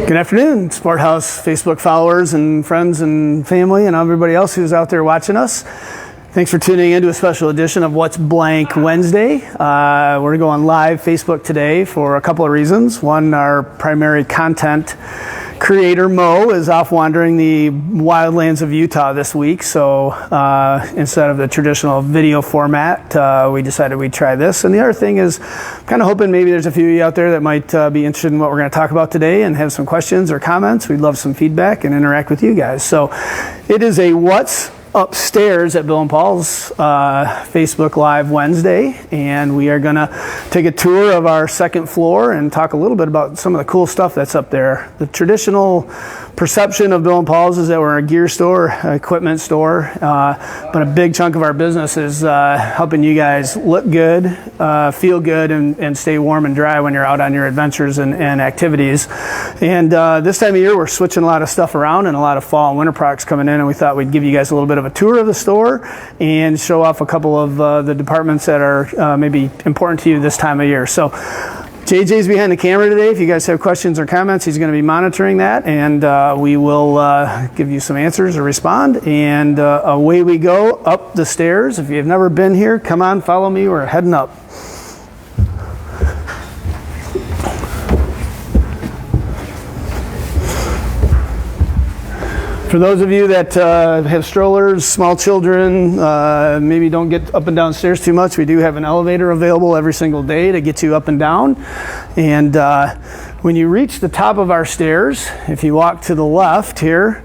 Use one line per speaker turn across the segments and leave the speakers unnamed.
Good afternoon, Sporthaus Facebook followers and friends and family and everybody else who's out there watching us. Thanks for tuning in to a special edition of What's Blank Wednesday. We're going live Facebook today for a couple of reasons. One, our primary content creator, Mo, is off wandering the wildlands of Utah this week. So instead of the traditional video format, we decided we'd try this. And the other thing is kind of hoping maybe there's a few of you out there that might be interested in what we're going to talk about today and have some questions or comments. We'd love some feedback and interact with you guys. So it is a What's Upstairs at Bill and Paul's Facebook Live Wednesday, and we are going to take a tour of our second floor and talk a little bit about some of the cool stuff that's up there. The traditional perception of Bill and Paul's is that we're a gear store, equipment store, but a big chunk of our business is helping you guys look good, feel good, and stay warm and dry when you're out on your adventures and activities. And this time of year, we're switching a lot of stuff around and a lot of fall and winter products coming in, and we thought we'd give you guys a little bit of a tour of the store and show off a couple of the departments that are maybe important to you this time of year. So JJ's behind the camera today. If you guys have questions or comments, he's going to be monitoring that, and we will give you some answers or respond. And away we go up the stairs. If you've never been here, come on, follow me. We're heading up. For those of you that have strollers, small children, maybe don't get up and down stairs too much, we do have an elevator available every single day to get you up and down. And when you reach the top of our stairs, if you walk to the left here,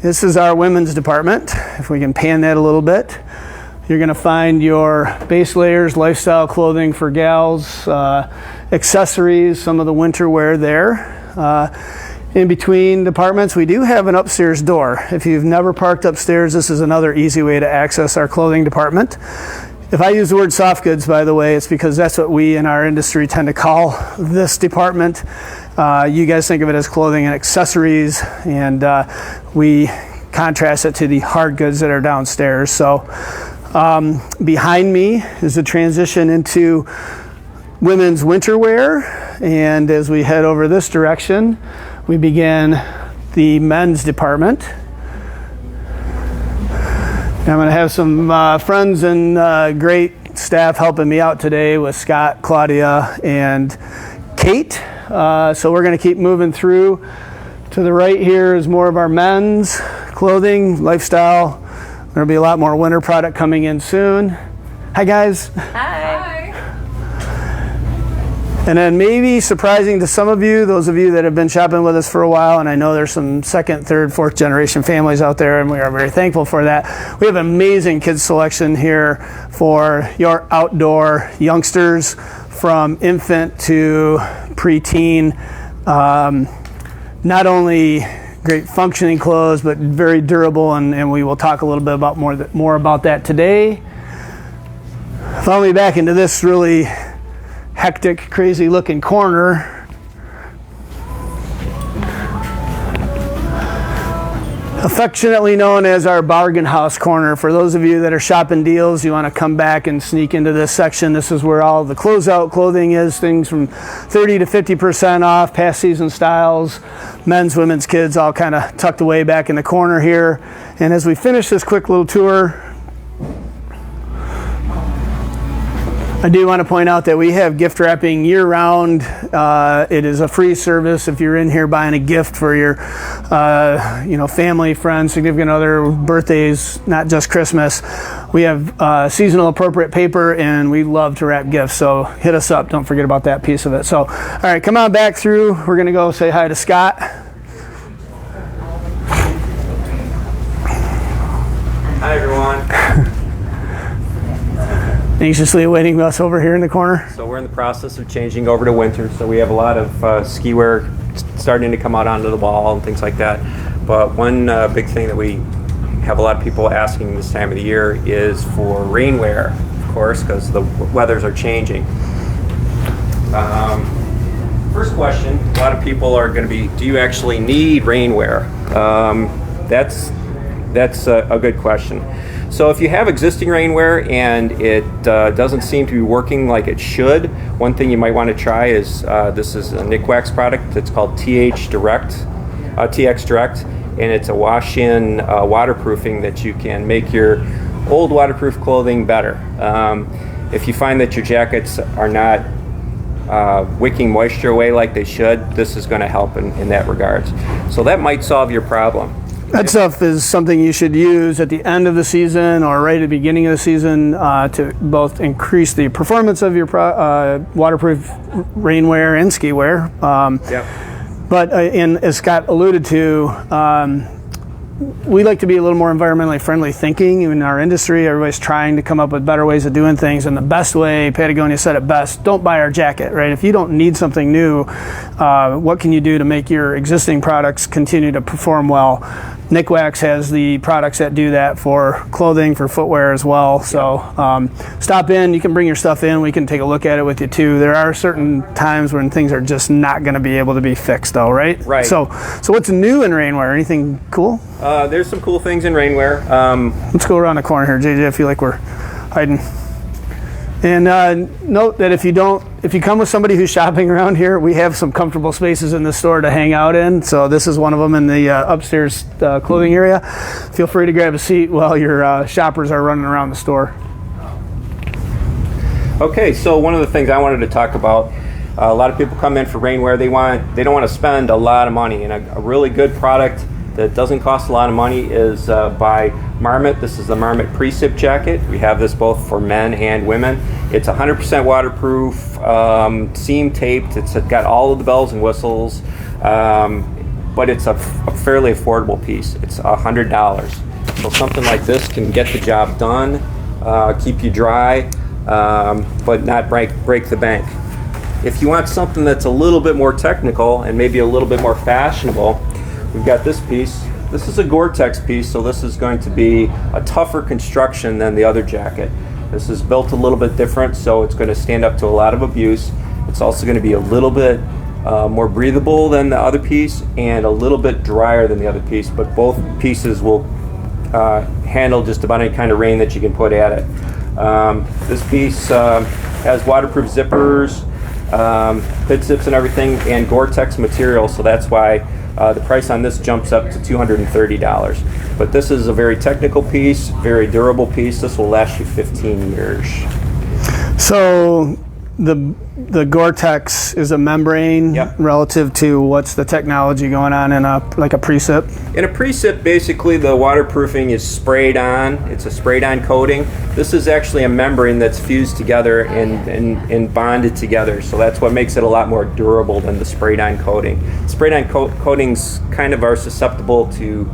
this is our women's department. If we can pan that a little bit, you're going to find your base layers, lifestyle clothing for gals, accessories, some of the winter wear there. In between departments, we do have an upstairs door. If you've never parked upstairs, this is another easy way to access our clothing department. If I use the word soft goods, by the way, it's because that's what we in our industry tend to call this department. You guys think of it as clothing and accessories, and we contrast it to the hard goods that are downstairs. So behind me is the transition into women's winter wear, and as we head over this direction, we begin the men's department. I'm going to have some friends and great staff helping me out today with Scott, Claudia, and Kate. So we're going to keep moving through. To the right here is more of our men's clothing, lifestyle. There'll be a lot more winter product coming in soon. Hi, guys.
Hi.
And then maybe surprising to some of you, those of you that have been shopping with us for a while, and I know there's some second, third, fourth generation families out there, and we are very thankful for that. We have an amazing kids selection here for your outdoor youngsters, from infant to preteen. Not only great functioning clothes, but very durable, and we will talk a little bit about more about that today. Follow me back into this really hectic, crazy looking corner. Affectionately known as our bargain house corner. For those of you that are shopping deals, you want to come back and sneak into this section. This is where all the closeout clothing is, things from 30 to 50% off, past season styles, men's, women's, kids, all kind of tucked away back in the corner here. And as we finish this quick little tour, I do want to point out that we have gift wrapping year-round. It is a free service if you're in here buying a gift for your, family, friends, significant other, birthdays, not just Christmas. We have seasonal appropriate paper, and we love to wrap gifts. So hit us up. Don't forget about that piece of it. So, all right, come on back through. We're going to go say hi to Scott.
Hi, everyone.
Anxiously awaiting us over here in the corner.
So we're in the process of changing over to winter, so we have a lot of ski wear starting to come out onto the wall and things like that. But one big thing that we have a lot of people asking this time of the year is for rainwear, of course, because the weathers are changing. First question, a lot of people are going to be, do you actually need rainwear? That's a good question. So if you have existing rainwear and it doesn't seem to be working like it should, one thing you might want to try is this is a Nikwax product. It's called TX Direct, and it's a wash-in waterproofing that you can make your old waterproof clothing better. If you find that your jackets are not wicking moisture away like they should, this is going to help in that regards. So that might solve your problem.
That stuff is something you should use at the end of the season or right at the beginning of the season to both increase the performance of your waterproof rainwear and ski wear. But as Scott alluded to, we like to be a little more environmentally friendly thinking in our industry. Everybody's trying to come up with better ways of doing things, and the best way, Patagonia said it best, don't buy our jacket, right? If you don't need something new, what can you do to make your existing products continue to perform well? Nikwax has the products that do that for clothing, for footwear as well. So stop in, you can bring your stuff in, we can take a look at it with you too. There are certain times when things are just not going to be able to be fixed though, right?
Right.
So what's new in rainwear? Anything cool?
There's some cool things in rainwear.
Let's go around the corner here, JJ. I feel like we're hiding. And note that if you come with somebody who's shopping around here, we have some comfortable spaces in the store to hang out in. So this is one of them in the upstairs clothing area. Feel free to grab a seat while your shoppers are running around the store.
Okay, so one of the things I wanted to talk about, a lot of people come in for rainwear. They don't want to spend a lot of money, and a really good product that doesn't cost a lot of money is by Marmot. This is the Marmot Precip jacket. We have this both for men and women. It's 100% waterproof, seam taped. It's got all of the bells and whistles, but it's a fairly affordable piece. It's $100. So something like this can get the job done, keep you dry, but not break the bank. If you want something that's a little bit more technical and maybe a little bit more fashionable, we've got this piece. This is a Gore-Tex piece, so this is going to be a tougher construction than the other jacket. This is built a little bit different, so it's going to stand up to a lot of abuse. It's also going to be a little bit more breathable than the other piece and a little bit drier than the other piece, but both pieces will handle just about any kind of rain that you can put at it. This piece has waterproof zippers, pit zips and everything, and Gore-Tex material, so that's why the price on this jumps up to $230. But this is a very technical piece, very durable piece. This will last you 15 years. So the Gore-Tex is a membrane.
Yep. Relative to what's the technology going on in a Precip?
In a Precip, basically the waterproofing is sprayed on. It's a sprayed on coating. This is actually a membrane that's fused together and bonded together. So that's what makes it a lot more durable than the sprayed on coating. Sprayed on coatings kind of are susceptible to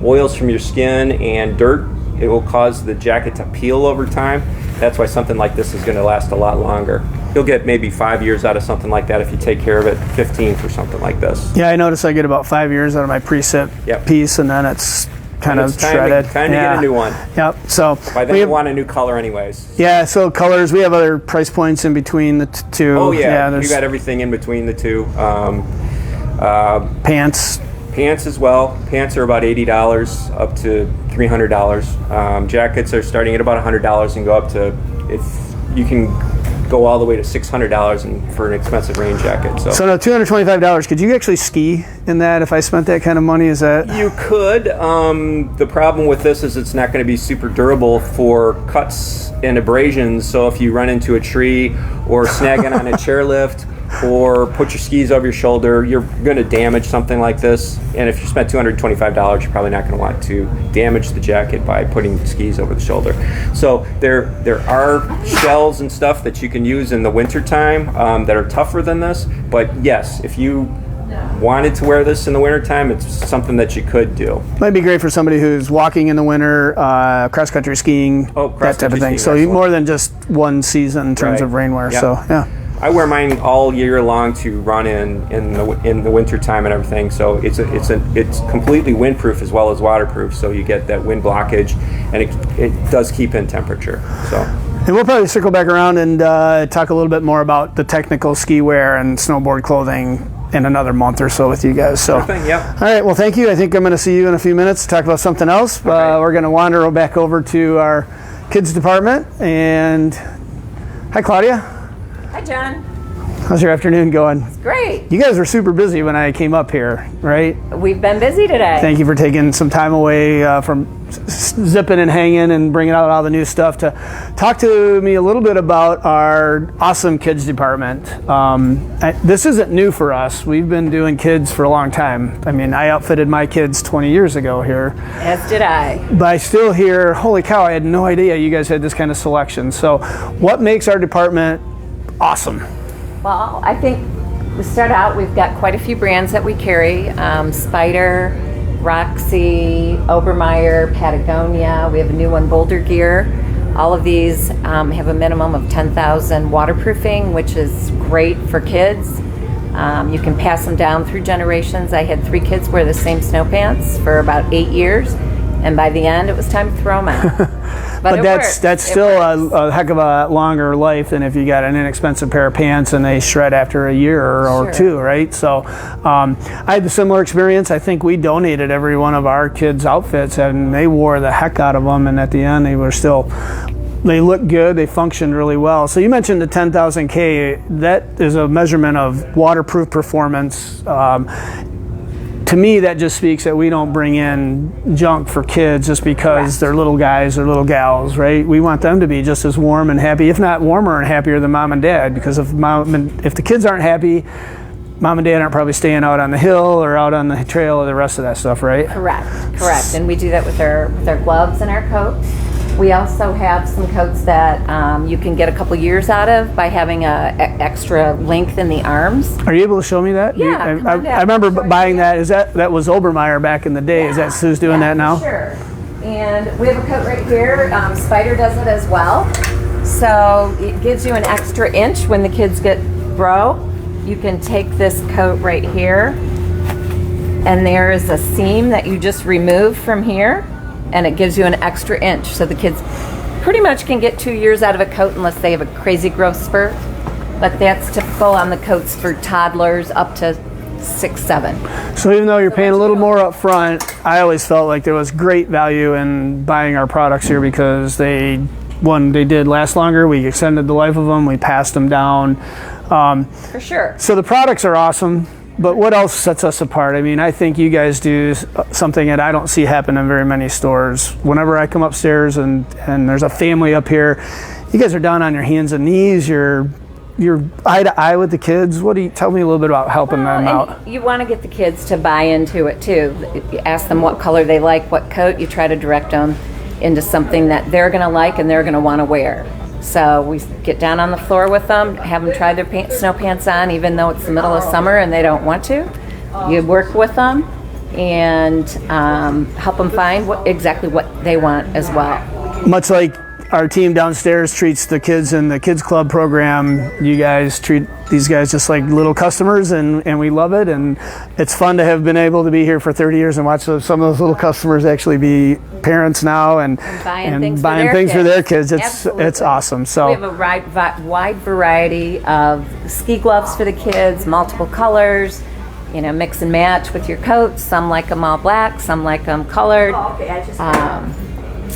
oils from your skin and dirt. It will cause the jacket to peel over time. That's why something like this is going to last a lot longer. You'll get maybe 5 years out of something like that if you take care of it, 15 for something like this.
Yeah, I notice I get about 5 years out of my Precip piece, and then it's kind of shredded.
Time to get a new one.
Yep. So
by then you want a new color anyways.
Yeah, so colors, we have other price points in between the two.
Oh yeah, you got everything in between the two. Pants as well. Pants are about $80 up to $300. Jackets are starting at about $100 and go up to, if you can go all the way to $600 for an expensive rain jacket. So
now $225. Could you actually ski in that if I spent that kind of money? Is that
you could? The problem with this is it's not going to be super durable for cuts and abrasions. So if you run into a tree or snag it on a chairlift, or put your skis over your shoulder, you're going to damage something like this. And if you spent $225, you're probably not going to want to damage the jacket by putting skis over the shoulder. So there are shells and stuff that you can use in the wintertime that are tougher than this. But yes, if you wanted to wear this in the wintertime, it's something that you could do.
Might be great for somebody who's walking in the winter, cross-country skiing, that type of thing. So more than just one season in terms of rainwear. Yep. So yeah.
I wear mine all year long to run in the winter time and everything. So it's completely windproof as well as waterproof. So you get that wind blockage, and it does keep in temperature. So.
And we'll probably circle back around and talk a little bit more about the technical ski wear and snowboard clothing in another month or so with you guys. So,
Sure thing, yep.
All right, well, thank you. I think I'm going to see you in a few minutes to talk about something else.
Okay.
We're going to wander back over to our kids department. And hi, Claudia.
Hi, John.
How's your afternoon going?
Great.
You guys were super busy when I came up here, right?
We've been busy today.
Thank you for taking some time away from zipping and hanging and bringing out all the new stuff to talk to me a little bit about our awesome kids department. This isn't new for us. We've been doing kids for a long time. I mean, I outfitted my kids 20 years ago here.
As did I.
But I still hear, holy cow, I had no idea you guys had this kind of selection. So what makes our department awesome?
Well, I think to start out, we've got quite a few brands that we carry. Spider, Roxy, Obermeyer, Patagonia. We have a new one, Boulder Gear. All of these have a minimum of 10,000 waterproofing, which is great for kids. You can pass them down through generations. I had 3 kids wear the same snow pants for about 8 years, and by the end, it was time to throw them out.
But that's still a heck of a longer life than if you got an inexpensive pair of pants and they shred after a year or two, right? So I had a similar experience. I think we donated every one of our kids' outfits, and they wore the heck out of them, and at the end, they looked good, they functioned really well. So you mentioned the 10,000 K. That is a measurement of waterproof performance. To me, that just speaks that we don't bring in junk for kids just because they're little guys or little gals, right? We want them to be just as warm and happy, if not warmer and happier than mom and dad, because if the kids aren't happy, mom and dad aren't probably staying out on the hill or out on the trail or the rest of that stuff, right?
Correct. And we do that with our gloves and our coats. We also have some coats that you can get a couple years out of by having a extra length in the arms.
Are you able to show me that?
Yeah,
I remember buying that. That was Obermeyer back in the day. Is that who's doing that now?
Sure. And we have a coat right here. Spider does it as well. So it gives you an extra inch when the kids get bro. You can take this coat right here, and there is a seam that you just remove from here, and it gives you an extra inch. So the kids pretty much can get 2 years out of a coat unless they have a crazy growth spurt. But that's typical on the coats for toddlers up to 6, 7.
So even though you're paying a little more up front, I always felt like there was great value in buying our products here because they did last longer. We extended the life of them. We passed them down.
For sure.
So the products are awesome. But what else sets us apart? I mean, I think you guys do something that I don't see happen in very many stores. Whenever I come upstairs and there's a family up here, you guys are down on your hands and knees. You're eye to eye with the kids. Tell me a little bit about helping them out?
You want to get the kids to buy into it too. You ask them what color they like, what coat. You try to direct them into something that they're going to like and they're going to want to wear. So we get down on the floor with them, have them try their snow pants on, even though it's the middle of summer and they don't want to. You work with them and help them find exactly what they want as well.
Much like our team downstairs treats the kids in the kids club program, you guys treat these guys just like little customers, and we love it. And it's fun to have been able to be here for 30 years and watch some of those little customers actually be parents now and
buying things
for their kids.
Absolutely.
It's awesome. So
we have a wide variety of ski gloves for the kids, multiple colors. Mix and match with your coats. Some like them all black, some like them colored.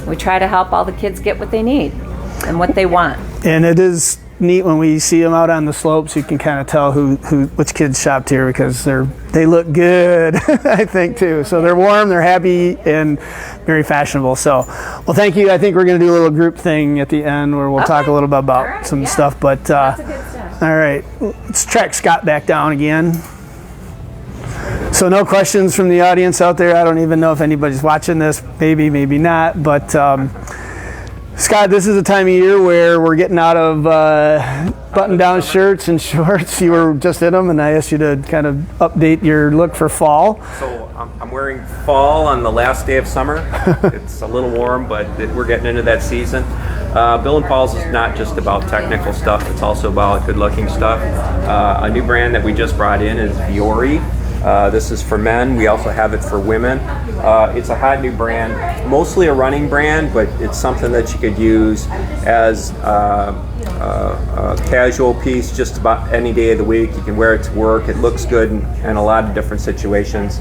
We try to help all the kids get what they need and what they want.
And it is neat when we see them out on the slopes. You can kind of tell which kids shopped here because they look good, I think, too. So they're warm, they're happy, and very fashionable. So, well, thank you. I think we're going to do a little group thing at the end where we'll talk a little bit about some stuff. But
lots of good stuff.
All right, let's track Scott back down again. So no questions from the audience out there. I don't even know if anybody's watching this. Maybe not. But Scott, this is a time of year where we're getting out of button-down shirts and shorts. You were just in them, and I asked you to kind of update your look for fall.
So I'm wearing fall on the last day of summer. It's a little warm, but we're getting into that season. Bill & Paul's is not just about technical stuff. It's also about good-looking stuff. A new brand that we just brought in is Viore. This is for men. We also have it for women. It's a hot new brand, mostly a running brand, but it's something that you could use as casual piece just about any day of the week. You can wear it to work. It looks good in a lot of different situations.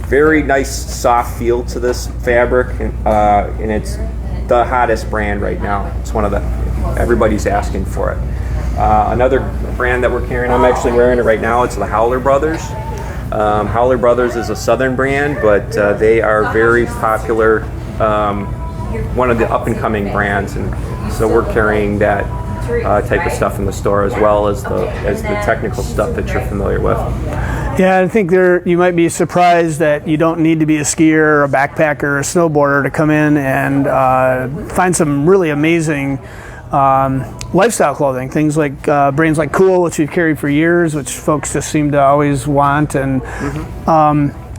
Very nice soft feel to this fabric, and it's the hottest brand right now. It's one of the, everybody's asking for it. Another brand that we're carrying, I'm actually wearing it right now, it's the Howler Brothers. Howler Brothers is a southern brand, but they are very popular, one of the up-and-coming brands, and so we're carrying that type of stuff in the store, as well as the technical stuff that you're familiar with.
Yeah, I think you might be surprised that you don't need to be a skier or a backpacker or a snowboarder to come in and find some really amazing lifestyle clothing. Things like brands like Cool, which we've carried for years, which folks just seem to always want, and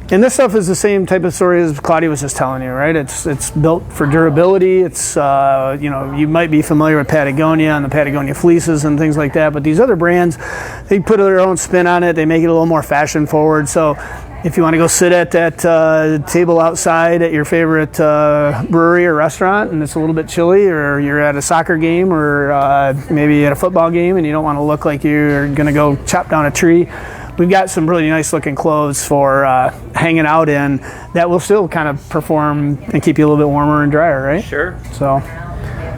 and this stuff is the same type of story as Claudia was just telling you, right? It's built for durability. It's you might be familiar with Patagonia and the Patagonia fleeces and things like that, but these other brands, they put their own spin on it. They make it a little more fashion forward. So if you want to go sit at that table outside at your favorite brewery or restaurant and it's a little bit chilly, or you're at a soccer game or maybe at a football game and you don't want to look like you're going to go chop down a tree, we've got some really nice looking clothes for hanging out in that will still kind of perform and keep you a little bit warmer and drier, right?
Sure.
So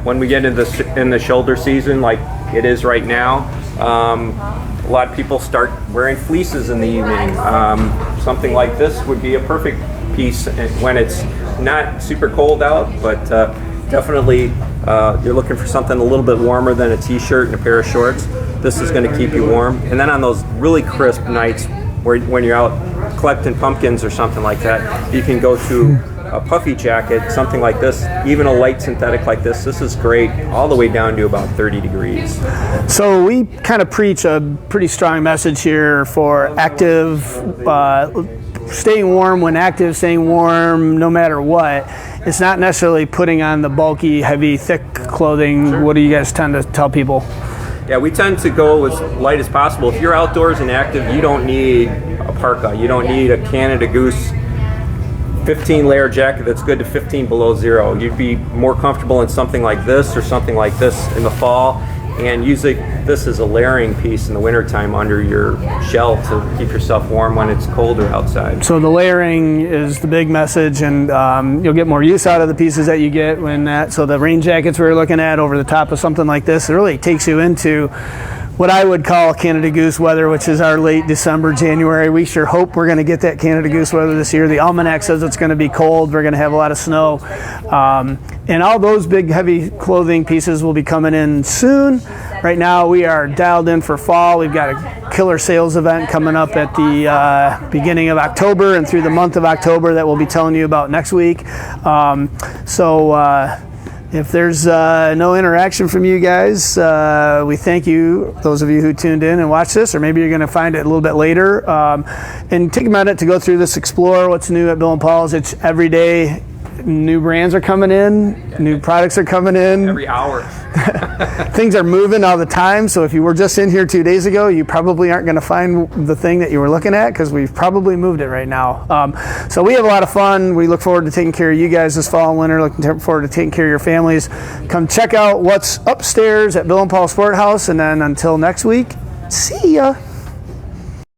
when we get in the shoulder season like it is right now, a lot of people start wearing fleeces in the evening. Something like this would be a perfect piece when it's not super cold out, but definitely you're looking for something a little bit warmer than a t-shirt and a pair of shorts. This is going to keep you warm. And then on those really crisp nights when you're out collecting pumpkins or something like that, you can go to a puffy jacket, something like this, even a light synthetic like this. This is great, all the way down to about 30 degrees.
So we kind of preach a pretty strong message here for active, staying warm when active, staying warm no matter what. It's not necessarily putting on the bulky, heavy, thick clothing. Sure. What do you guys tend to tell people?
Yeah, we tend to go as light as possible. If you're outdoors and active, you don't need a parka. You don't need a Canada Goose 15-layer jacket that's good to 15 below zero. You'd be more comfortable in something like this or something like this in the fall, and using this as a layering piece in the wintertime under your shell to keep yourself warm when it's colder outside. So
the layering is the big message, and you'll get more use out of the pieces that you get when that. So the rain jackets we were looking at over the top of something like this, it really takes you into what I would call Canada Goose weather, which is our late December, January. We sure hope we're going to get that Canada Goose weather this year. The almanac says it's going to be cold. We're going to have a lot of snow. And all those big, heavy clothing pieces will be coming in soon. Right now, we are dialed in for fall. We've got a killer sales event coming up at the beginning of October and through the month of October that we'll be telling you about next week. If there's no interaction from you guys, we thank you, those of you who tuned in and watched this, or maybe you're going to find it a little bit later. And take a minute to go through this, explore what's new at Bill & Paul's. It's every day. New brands are coming in, new products are coming in.
Every hour.
Things are moving all the time, so if you were just in here 2 days ago, you probably aren't going to find the thing that you were looking at because we've probably moved it right now. So we have a lot of fun. We look forward to taking care of you guys this fall and winter, looking forward to taking care of your families. Come check out what's upstairs at Bill & Paul Sporthaus, and then until next week, see ya.